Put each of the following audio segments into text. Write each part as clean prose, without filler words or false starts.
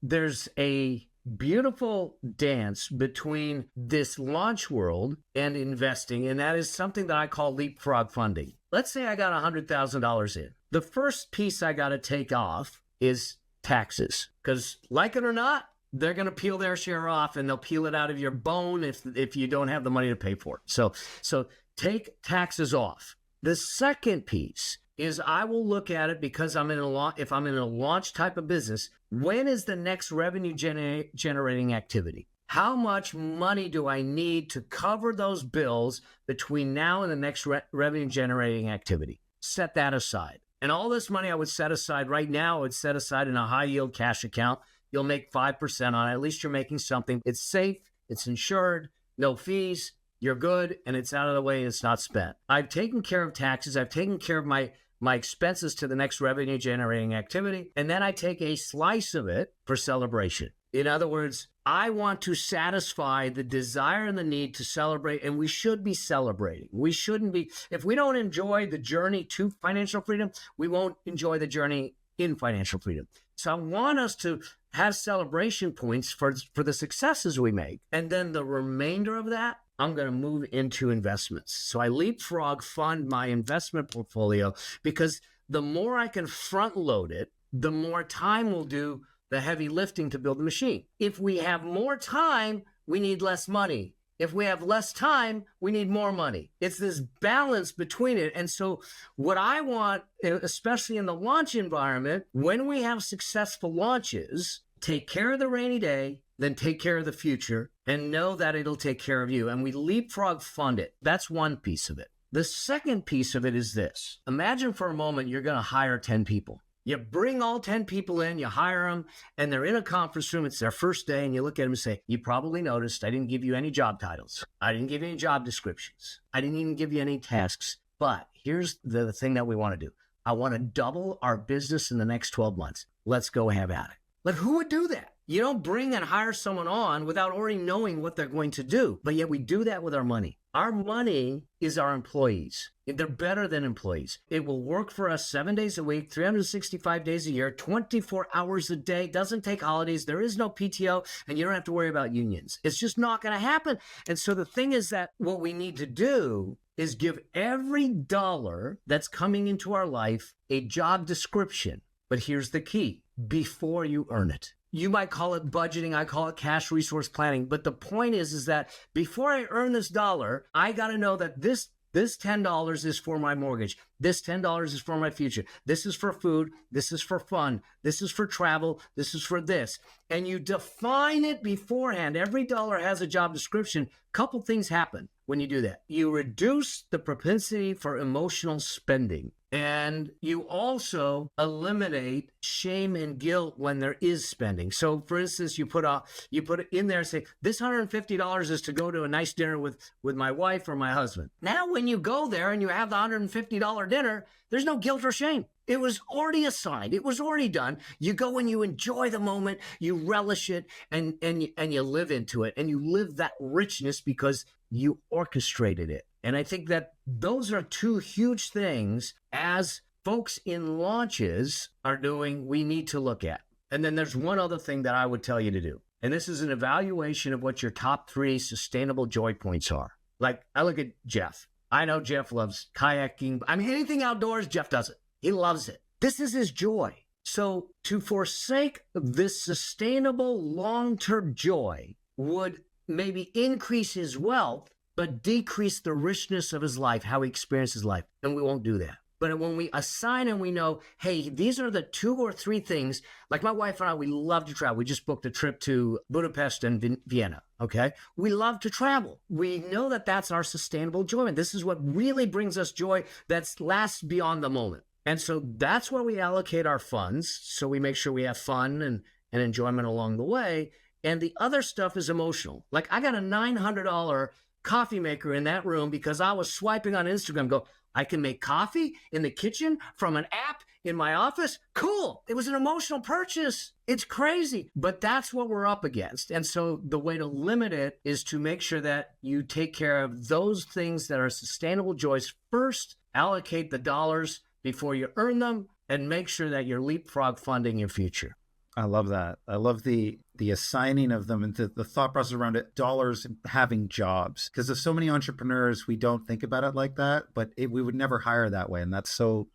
there's a beautiful dance between this launch world and investing, and that is something that I call leapfrog funding. Let's say I got $100,000 in. The first piece I got to take off is taxes, because like it or not, they're going to peel their share off, and they'll peel it out of your bone if you don't have the money to pay for it. So take taxes off. The second piece is I will look at it, because if I'm in a launch type of business, when is the next revenue generating activity? How much money do I need to cover those bills between now and the next revenue generating activity? Set that aside. And all this money I would set aside right now, I would set aside in a high yield cash account. You'll make 5% on it. At least you're making something. It's safe, it's insured, no fees, you're good, and it's out of the way, and it's not spent. I've taken care of taxes. I've taken care of my expenses to the next revenue generating activity, and then I take a slice of it for celebration. In other words, I want to satisfy the desire and the need to celebrate, and we should be celebrating. We shouldn't be, if we don't enjoy the journey to financial freedom, we won't enjoy the journey in financial freedom. So I want us to have celebration points for the successes we make. And then the remainder of that, I'm going to move into investments. So I leapfrog fund my investment portfolio, because the more I can front load it, the more time we'll do the heavy lifting to build the machine. If we have more time, we need less money. If we have less time, we need more money. It's this balance between it. And so what I want, especially in the launch environment, when we have successful launches, take care of the rainy day, then take care of the future, and know that it'll take care of you. And we leapfrog fund it. That's one piece of it. The second piece of it is this. Imagine for a moment you're going to hire 10 people. You bring all 10 people in, you hire them, and they're in a conference room. It's their first day, and you look at them and say, you probably noticed I didn't give you any job titles. I didn't give you any job descriptions. I didn't even give you any tasks. But here's the thing that we want to do. I want to double our business in the next 12 months. Let's go have at it. Like, who would do that? You don't bring and hire someone on without already knowing what they're going to do. But yet we do that with our money. Our money is our employees. They're better than employees. It will work for us 7 days a week, 365 days a year, 24 hours a day, doesn't take holidays. There is no PTO, and you don't have to worry about unions. It's just not going to happen. And so the thing is that what we need to do is give every dollar that's coming into our life a job description. But here's the key: before you earn it. You might call it budgeting, I call it cash resource planning. But the point is that before I earn this dollar, I got to know that this $10 is for my mortgage. This $10 is for my future. This is for food. This is for fun. This is for travel. This is for this. And you define it beforehand. Every dollar has a job description. Couple things happen when you do that. You reduce the propensity for emotional spending. And you also eliminate shame and guilt when there is spending. So for instance, you put it in there and say, this $150 is to go to a nice dinner with my wife or my husband. Now, when you go there and you have the $150 dinner, there's no guilt or shame. It was already assigned. It was already done. You go and you enjoy the moment, you relish it, and you live into it, and you live that richness because you orchestrated it. And I think that those are two huge things as folks in launches are doing, we need to look at. And then there's one other thing that I would tell you to do. And this is an evaluation of what your top 3 sustainable joy points are. Like, I look at Jeff. I know Jeff loves kayaking. I mean, anything outdoors, Jeff does it. He loves it. This is his joy. So to forsake this sustainable long-term joy would maybe increase his wealth, but decrease the richness of his life, how he experiences life. And we won't do that. But when we assign and we know, hey, these are the 2 or 3 things, like my wife and I, we love to travel. We just booked a trip to Budapest and Vienna, okay? We love to travel. We know that that's our sustainable enjoyment. This is what really brings us joy that lasts beyond the moment. And so that's where we allocate our funds. So we make sure we have fun and enjoyment along the way. And the other stuff is emotional. Like, I got a $900 coffee maker in that room because I was swiping on Instagram, go, I can make coffee in the kitchen from an app in my office. Cool. It was an emotional purchase. It's crazy, but that's what we're up against. And so the way to limit it is to make sure that you take care of those things that are sustainable joys first, allocate the dollars before you earn them, and make sure that you're leapfrog funding your future. I love that. I love the assigning of them and the thought process around it, dollars having jobs. Because there's so many entrepreneurs, we don't think about it like that, but we would never hire that way. And that's so,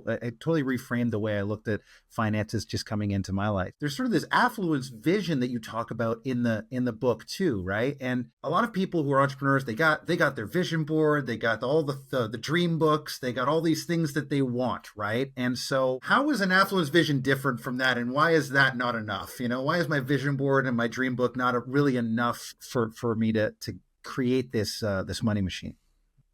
it totally reframed the way I looked at finances just coming into my life. There's sort of this affluence vision that you talk about in the book too, right? And a lot of people who are entrepreneurs, they got their vision board, they got all the dream books, they got all these things that they want, right? And so how is an affluence vision different from that? And why is that not enough? Why is my vision board and my dream book not really enough for me to create this money machine?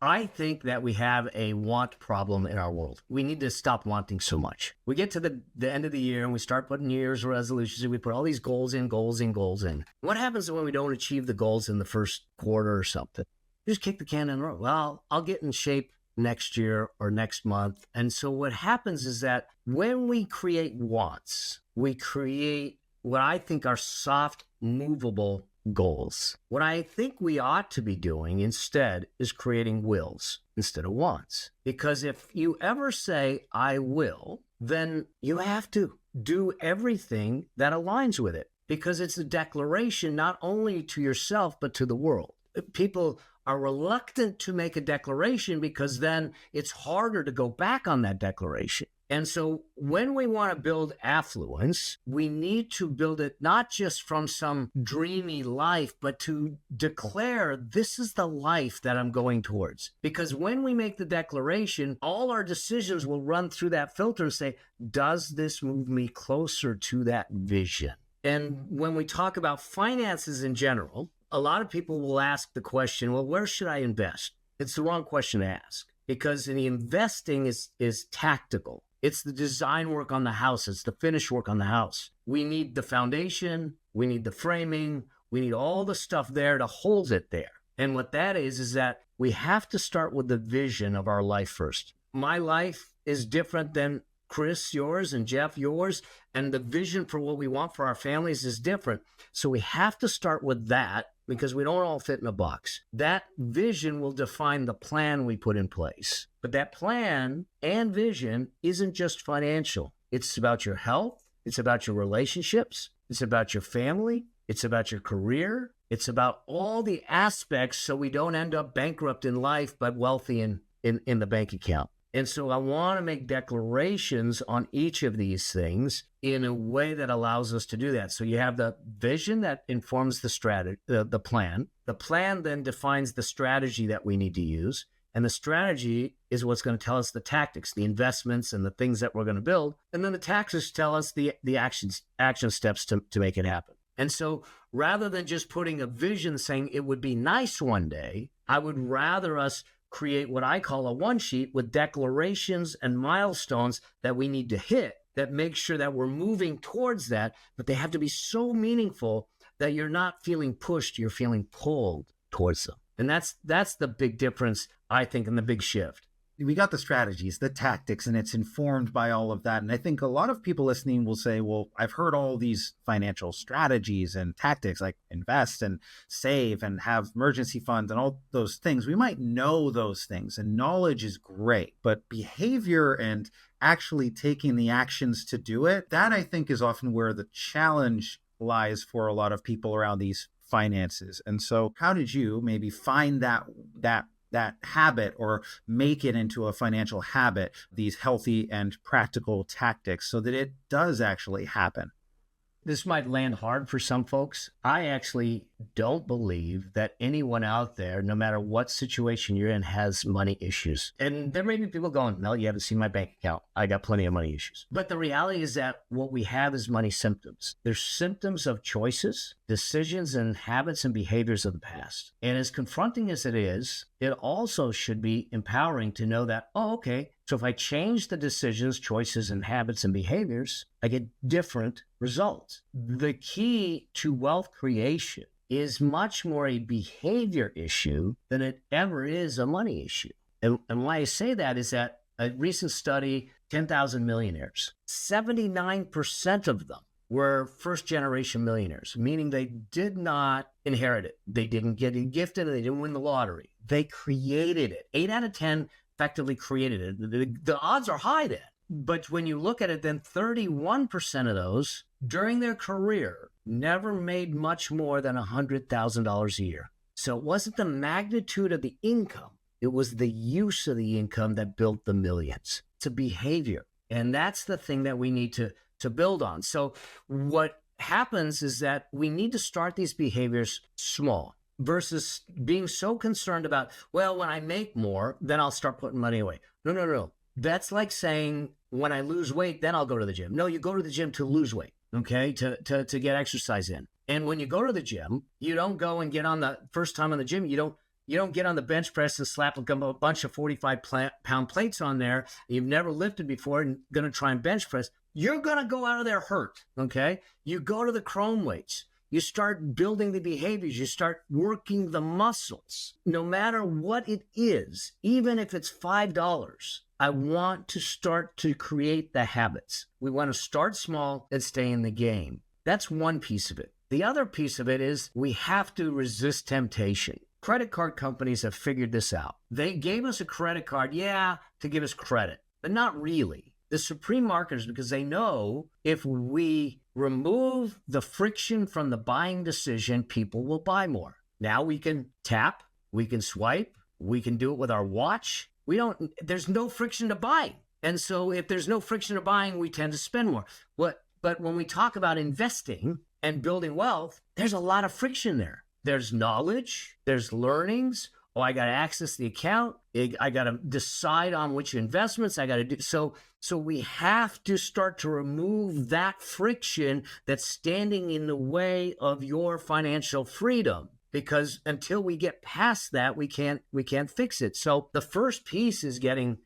I think that we have a want problem in our world. We need to stop wanting so much. We get to the end of the year and we start putting New Year's resolutions and we put all these goals in. What happens when we don't achieve the goals in the first quarter or something? You just kick the can down the road. Well, I'll get in shape next year or next month. And so what happens is that when we create wants, we create what I think are soft, movable goals. What I think we ought to be doing instead is creating wills instead of wants. Because if you ever say, I will, then you have to do everything that aligns with it. Because it's a declaration not only to yourself, but to the world. People are reluctant to make a declaration because then it's harder to go back on that declaration. And so when we want to build affluence, we need to build it not just from some dreamy life, but to declare this is the life that I'm going towards. Because when we make the declaration, all our decisions will run through that filter and say, does this move me closer to that vision? And when we talk about finances in general, a lot of people will ask the question, well, where should I invest? It's the wrong question to ask because the investing is tactical. It's the design work on the house. It's the finish work on the house. We need the foundation. We need the framing. We need all the stuff there to hold it there. And what that is that we have to start with the vision of our life first. My life is different than Chris, yours, and Jeff, yours. And the vision for what we want for our families is different. So we have to start with that because we don't all fit in a box. That vision will define the plan we put in place. But that plan and vision isn't just financial. It's about your health. It's about your relationships. It's about your family. It's about your career. It's about all the aspects so we don't end up bankrupt in life, but wealthy in the bank account. And so I want to make declarations on each of these things in a way that allows us to do that. So you have the vision that informs the strategy, the plan. The plan then defines the strategy that we need to use. And the strategy is what's going to tell us the tactics, the investments, and the things that we're going to build. And then the tactics tell us the action steps to make it happen. And so rather than just putting a vision saying it would be nice one day, I would rather us create what I call a one sheet with declarations and milestones that we need to hit that make sure that we're moving towards that, but they have to be so meaningful that you're not feeling pushed, you're feeling pulled towards them. And that's the big difference, I think, in the big shift. We got the strategies, the tactics, and it's informed by all of that. And I think a lot of people listening will say, well, I've heard all these financial strategies and tactics like invest and save and have emergency funds and all those things. We might know those things and knowledge is great, but behavior and actually taking the actions to do it, that I think is often where the challenge lies for a lot of people around these finances. And so how did you maybe find that habit or make it into a financial habit, these healthy and practical tactics so that it does actually happen? This might land hard for some folks. I actually don't believe that anyone out there, no matter what situation you're in, has money issues. And there may be people going, no, you haven't seen my bank account. I got plenty of money issues. But the reality is that what we have is money symptoms. They're symptoms of choices, decisions, and habits and behaviors of the past. And as confronting as it is, it also should be empowering to know that, oh, okay, so if I change the decisions, choices, and habits and behaviors, I get different results. The key to wealth creation is much more a behavior issue than it ever is a money issue. And why I say that is that a recent study, 10,000 millionaires, 79% of them were first-generation millionaires, meaning they did not inherit it. They didn't get it gifted, and they didn't win the lottery. They created it. 8 out of 10 effectively created it. The odds are high then. But when you look at it, then 31% of those during their career never made much more than $100,000 a year. So it wasn't the magnitude of the income. It was the use of the income that built the millions. It's a behavior. And that's the thing that we need to build on. So what happens is that we need to start these behaviors small versus being so concerned about, well, when I make more, then I'll start putting money away. No. That's like saying, when I lose weight, then I'll go to the gym. No, you go to the gym to lose weight, okay, to get exercise in. And when you go to the gym, you don't go and get on the first time on the gym. You don't get on the bench press and slap a bunch of 45-pound plates on there. You've never lifted before and going to try and bench press. You're going to go out of there hurt, okay? You go to the chrome weights. You start building the behaviors. You start working the muscles. No matter what it is, even if it's $5, I want to start to create the habits. We want to start small and stay in the game. That's one piece of it. The other piece of it is we have to resist temptation. Credit card companies have figured this out. They gave us a credit card, to give us credit, but not really. The supreme marketers, because they know if we remove the friction from the buying decision, people will buy more. Now we can tap, we can swipe, we can do it with our watch. There's no friction to buying. And so if there's no friction to buying, we tend to spend more. But when we talk about investing and building wealth, there's a lot of friction there. There's knowledge, there's learnings. Oh, I got to access the account. I got to decide on which investments I got to do. So we have to start to remove that friction that's standing in the way of your financial freedom. Because until we get past that, we can't fix it. So the first piece is getting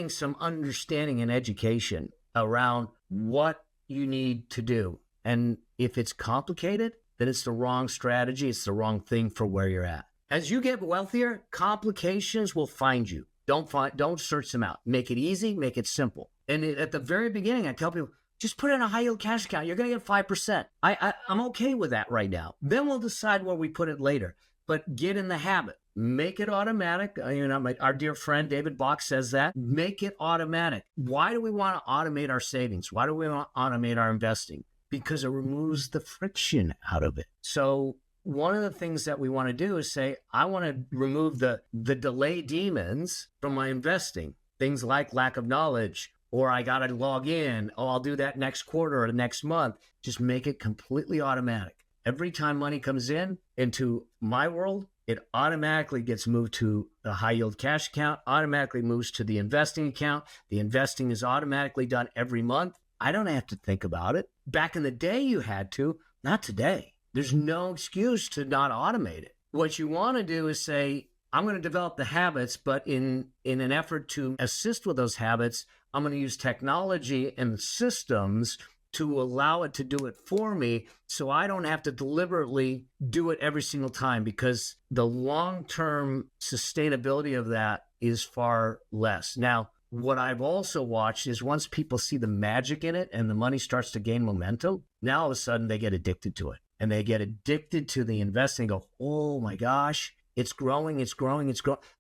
some understanding and education around what you need to do. And if it's complicated, then it's the wrong strategy. It's the wrong thing for where you're at. As you get wealthier, complications will find you. Don't search them out. Make it easy, make it simple. And at the very beginning, I tell people, just put in a high yield cash account. You're going to get 5%. I'm okay with that right now. Then we'll decide where we put it later. But get in the habit. Make it automatic. Our dear friend David Bach says that. Make it automatic. Why do we want to automate our savings? Why do we want to automate our investing? Because it removes the friction out of it. So one of the things that we want to do is say, I want to remove the delay demons from my investing. Things like lack of knowledge, or I got to log in. Oh, I'll do that next quarter or next month. Just make it completely automatic. Every time money comes in into my world, it automatically gets moved to the high yield cash account, automatically moves to the investing account. The investing is automatically done every month. I don't have to think about it. Back in the day, you had to, not today. There's no excuse to not automate it. What you want to do is say, I'm going to develop the habits, but in an effort to assist with those habits, I'm going to use technology and systems to allow it to do it for me so I don't have to deliberately do it every single time, because the long-term sustainability of that is far less. Now, what I've also watched is once people see the magic in it and the money starts to gain momentum, now all of a sudden they get addicted to it. And they get addicted to the investing, go, oh my gosh, it's growing.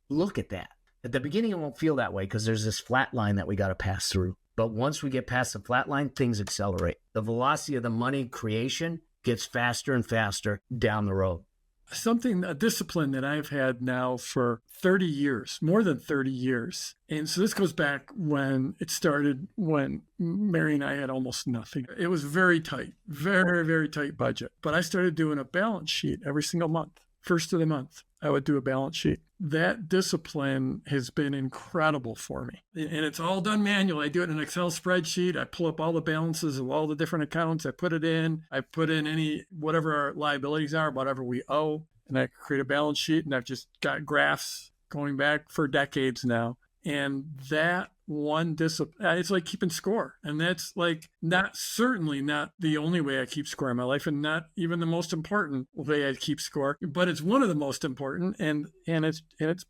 Look at that. At the beginning, it won't feel that way because there's this flat line that we got to pass through. But once we get past the flat line, things accelerate. The velocity of the money creation gets faster and faster down the road. A discipline that I've had now for 30 years, more than 30 years. And so this goes back when it started, when Mary and I had almost nothing. It was very tight, very, very tight budget. But I started doing a balance sheet every single month. First of the month, I would do a balance sheet. That discipline has been incredible for me. And it's all done manually. I do it in an Excel spreadsheet. I pull up all the balances of all the different accounts. I put it in. I put in whatever our liabilities are, whatever we owe. And I create a balance sheet, and I've just got graphs going back for decades now. And that one discipline, it's like keeping score. And that's like certainly not the only way I keep score in my life, and not even the most important way I keep score, but it's one of the most important. And it's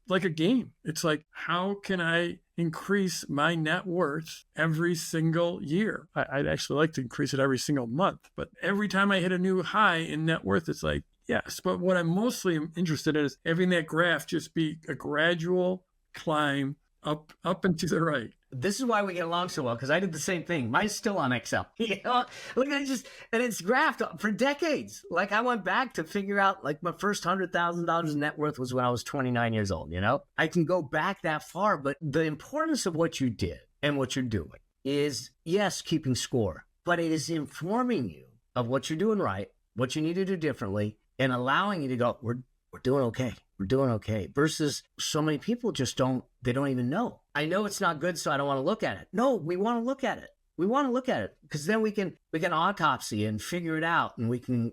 like a game. It's like, how can I increase my net worth every single year? I'd actually like to increase it every single month, but every time I hit a new high in net worth, it's like, yes. But what I'm mostly interested in is having that graph just be a gradual climb up and to the right. This is why we get along so well, because I did the same thing. Mine's still on Excel. Look, and it's graphed for decades. Like, I went back to figure out, like, my first $100,000 net worth was when I was 29 years old, I can go back that far, but the importance of what you did and what you're doing is, yes, keeping score, but it is informing you of what you're doing right, what you need to do differently, and allowing you to go, we're doing okay. We're doing okay. Versus so many people they don't even know. I know it's not good, so I don't want to look at it. No, we want to look at it. We want to look at it because then we can autopsy and figure it out, and we can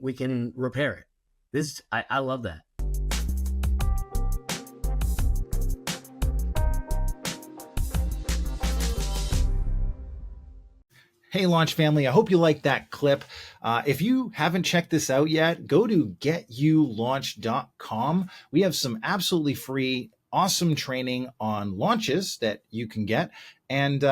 repair it. I love that. Hey, Launch family, I hope you liked that clip. If you haven't checked this out yet, go to getyouLaunch.com. We have some absolutely free, awesome training on launches that you can get. And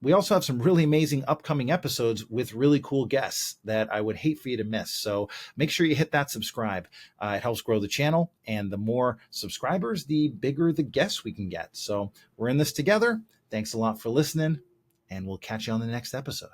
we also have some really amazing upcoming episodes with really cool guests that I would hate for you to miss. So make sure you hit that subscribe. It helps grow the channel. And the more subscribers, the bigger the guests we can get. So we're in this together. Thanks a lot for listening, and we'll catch you on the next episode.